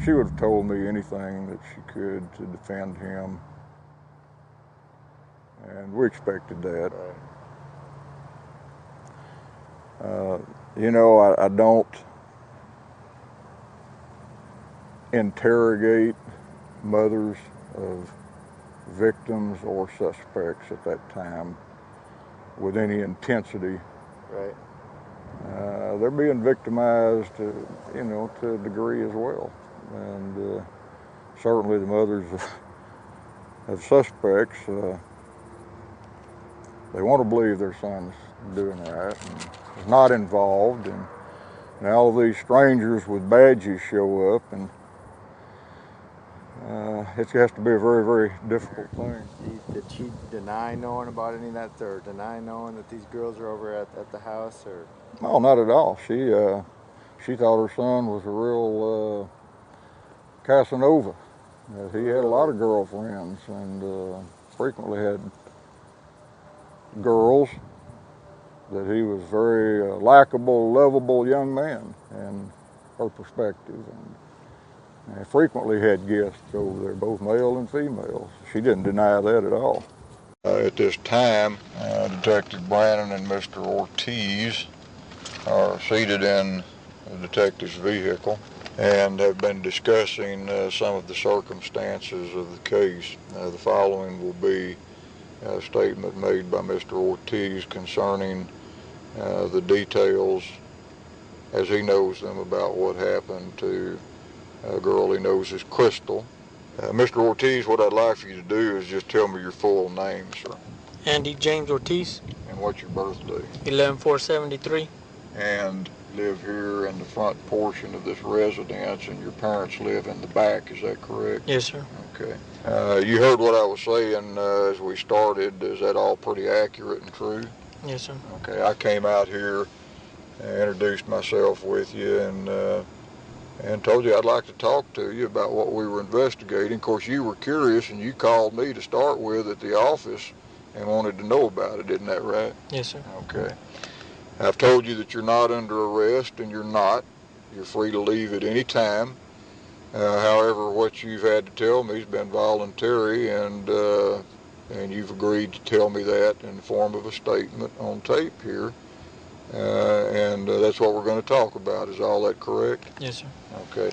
she would have told me anything that she could to defend him, and we expected that. I don't interrogate mothers of victims or suspects at that time with any intensity. Right. They're being victimized, to a degree as well. And certainly the mothers of suspects, they want to believe their son's doing right and is not involved. And now all these strangers with badges show up, and it has to be a very, very difficult thing. Did she deny knowing about any of that, or deny knowing that these girls are over at the house, or? No, not at all. She thought her son was a real Casanova. He had a lot of girlfriends and frequently had girls, that he was very likable, lovable young man in her perspective. And frequently had guests over there, both male and female. She didn't deny that at all. At this time, Detective Brannon and Mr. Ortiz are seated in the detective's vehicle and have been discussing some of the circumstances of the case. The following will be a statement made by Mr. Ortiz concerning the details as he knows them about what happened to a girl he knows as Crystal. Mr. Ortiz, what I'd like for you to do is just tell me your full name, sir. Andy James Ortiz. And what's your birthday? 11/4/73. And live here in the front portion of this residence, and your parents live in the back, is that correct? Yes, sir. Okay. You heard what I was saying as we started. Is that all pretty accurate and true? Yes, sir. Okay, I came out here, introduced myself with you, and told you I'd like to talk to you about what we were investigating. Of course, you were curious, and you called me to start with at the office and wanted to know about it. Isn't that right? Yes, sir. Okay. I've told you that you're not under arrest, and you're not. You're free to leave at any time. However, what you've had to tell me has been voluntary, and you've agreed to tell me that in the form of a statement on tape here. And that's what we're going to talk about. Is all that correct? Yes, sir. Okay.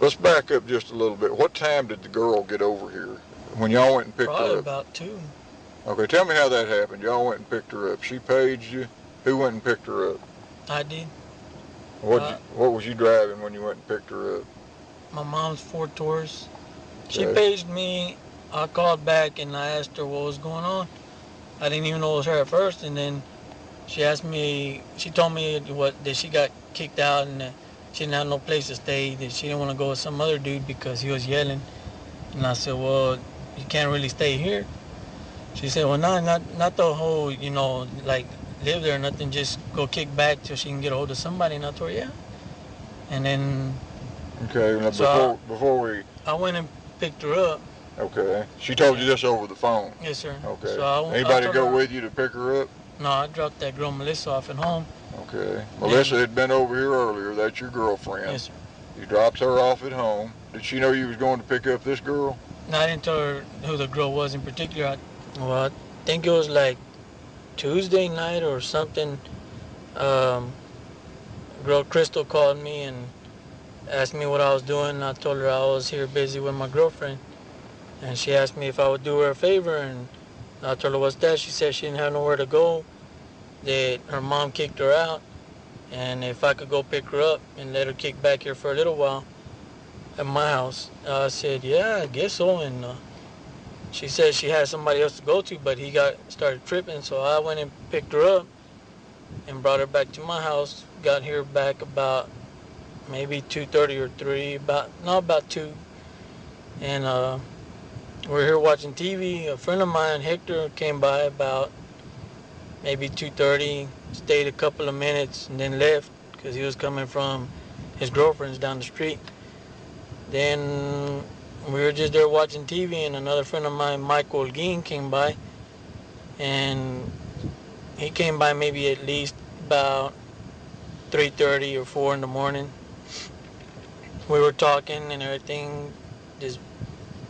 Let's back up just a little bit. What time did the girl get over here when y'all went and picked Probably her up? about 2. Okay, tell me how that happened. Y'all went and picked her up. She paged you? Who went and picked her up? I did. What was you driving when you went and picked her up? My mom's Ford Taurus. She Okay. paged me. I called back and I asked her what was going on. I didn't even know it was her at first, and then she told me that she got kicked out and that she didn't have no place to stay, that she didn't want to go with some other dude because he was yelling. And I said, well, you can't really stay here. She said, well, not the whole, like live there or nothing, just go kick back till she can get a hold of somebody. And I told her, yeah. And then Okay, now I went and picked her up. Okay. She told you this over the phone? Yes, sir. Okay. So Anybody go with you to pick her up? No, I dropped that girl Melissa off at home. Okay. Melissa had been over here earlier. That's your girlfriend. Yes, sir. You dropped her off at home. Did she know you was going to pick up this girl? No, I didn't tell her who the girl was in particular. I think it was like Tuesday night or something. Girl Crystal called me and asked me what I was doing. I told her I was here busy with my girlfriend. And she asked me if I would do her a favor, and I told her what's that. She said she didn't have nowhere to go, that her mom kicked her out, and if I could go pick her up and let her kick back here for a little while at my house. I said, yeah, I guess so. And she said she had somebody else to go to, but he started tripping, so I went and picked her up and brought her back to my house. Got here back about maybe 2:30 or 3, about 2. And we're here watching TV. A friend of mine, Hector, came by about maybe 2:30, stayed a couple of minutes, and then left because he was coming from his girlfriend's down the street. Then we were just there watching TV, and another friend of mine, Michael Olguin, came by. And he came by maybe at least about 3:30 or 4 in the morning. we were talking and everything, just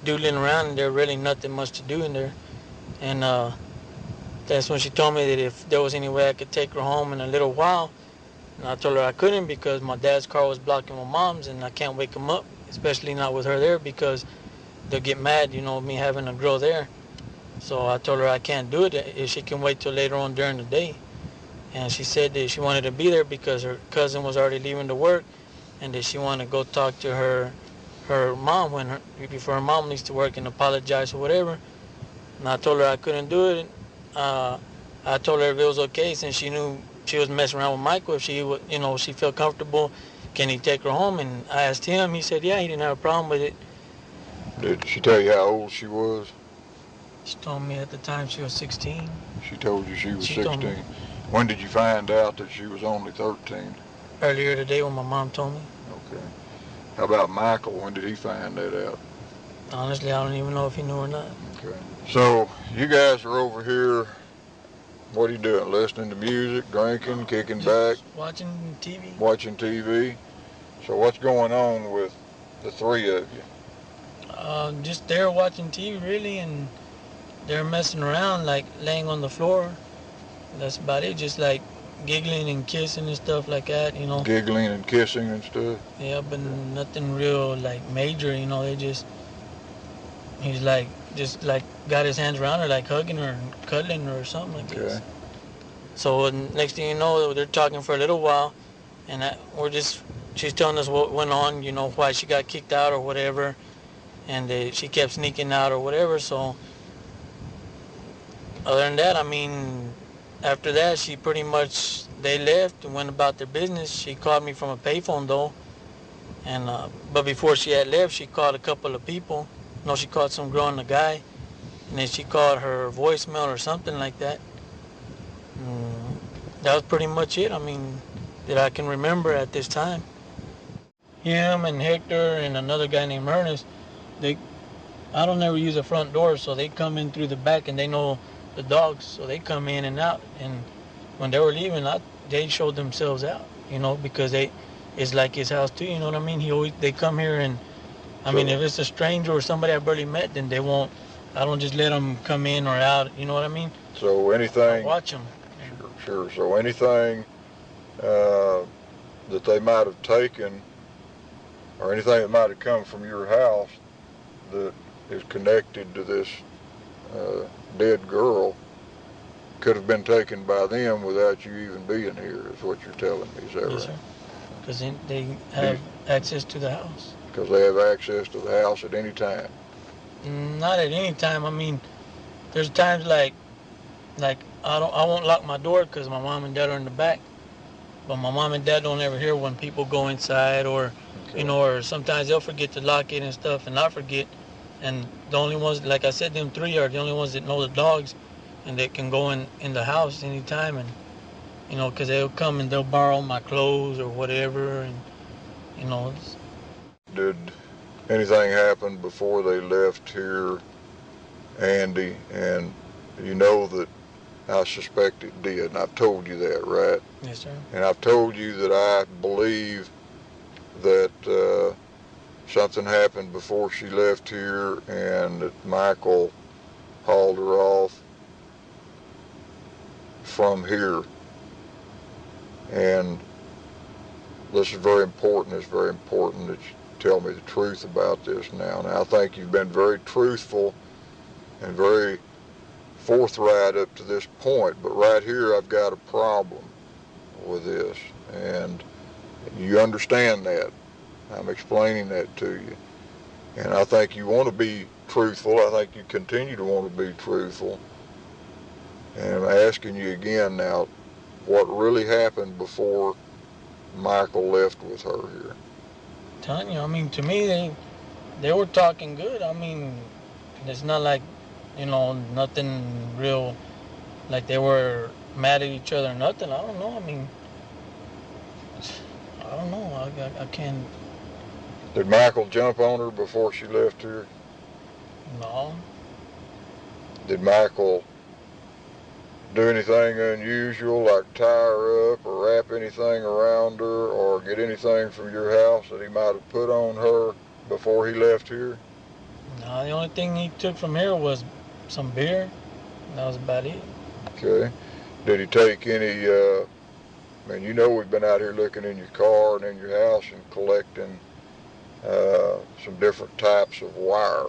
doodling around, and there really nothing much to do in there. And that's when she told me that if there was any way I could take her home in a little while. And I told her I couldn't because my dad's car was blocking my mom's, and I can't wake them up, especially not with her there, because they'll get mad, me having a girl there. So I told her I can't do it if she can wait till later on during the day. And she said that she wanted to be there because her cousin was already leaving to work, and that she wanted to go talk to her mom before her mom leaves to work and apologize or whatever. And I told her I couldn't do it. I told her if it was okay, since she knew she was messing around with Michael, if she would, she felt comfortable, can he take her home? And I asked him. He said, yeah, he didn't have a problem with it. Did she tell you how old she was? She told me at the time she was 16. She told you she was She told 16. me. When did you find out that she was only 13? Earlier today when my mom told me. Okay. How about Michael? When did he find that out? Honestly, I don't even know if he knew or not. Okay. So you guys are over here, what are you doing? Listening to music, drinking, kicking back, Just watching TV. watching TV? So what's going on with the three of you? Just there watching TV really, and they're messing around, like laying on the floor. That's about it. Just like giggling and kissing and stuff like that, Giggling and kissing and stuff? Yeah, but nothing real like major, he's like just like got his hands around her, like hugging her and cuddling her or something like this. So next thing you know, they're talking for a little while, and she's telling us what went on, why she got kicked out or whatever, and she kept sneaking out or whatever. So other than that, after that, they left and went about their business. She called me from a payphone though, and but before she had left, she called a couple of people. No, she called some girl and a guy, and then she called her voicemail or something like that. That was pretty much it. That I can remember at this time. Him and Hector and another guy named Ernest, I don't ever use the front door, so they come in through the back, and they know the dogs, so they come in and out. And when they were leaving, they showed themselves out, because it's like his house too. You know what I mean? They come here, and if it's a stranger or somebody I barely met, then they won't. I don't just let them come in or out. You know what I mean? So anything? I watch them. Sure. So anything that they might have taken, or anything that might have come from your house that is connected to this dead girl, could have been taken by them without you even being here, is what you're telling me. Is that right? Yes, sir. Because they have access to the house. Because they have access to the house at any time. Not at any time. There's times like I won't lock my door because my mom and dad are in the back. But my mom and dad don't ever hear when people go inside, or or sometimes they'll forget to lock it and stuff, and I forget. And the only ones, like I said, them three are the only ones that know the dogs, and they can go in the house anytime, and because they'll come and they'll borrow my clothes or whatever, and Did anything happen before they left here, Andy? And you know that I suspect it did, and I've told you that, right? Yes, sir. And I've told you that I believe that something happened before she left here, and that Michael hauled her off from here. And this is very important. It's very important that you tell me the truth about this now. Now, I think you've been very truthful and very forthright up to this point, but right here I've got a problem with this, and you understand that. I'm explaining that to you, and I think you want to be truthful. I think you continue to want to be truthful, and I'm asking you again now, what really happened before Michael left with her here? Telling you, to me they were talking good. It's not like nothing real, like they were mad at each other or nothing. I don't know. I don't know. I can't. Did Michael jump on her before she left here? No. Did Michael do anything unusual like tie her up or wrap anything around her or get anything from your house that he might have put on her before he left here? No, the only thing he took from here was some beer. That was about it. Okay. Did he take any, I mean, you know we've been out here looking in your car and in your house and collecting some different types of wire.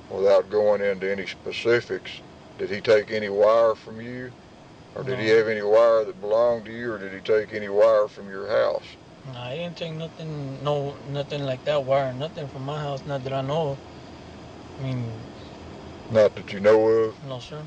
Without going into any specifics, did he take any wire from you? Or did he No. have any wire that belonged to you, or did he take any wire from your house? Nah, he didn't take nothing, no, nothing like that wire, nothing from my house, not that I know of. I mean, Not that you know of? no, sir.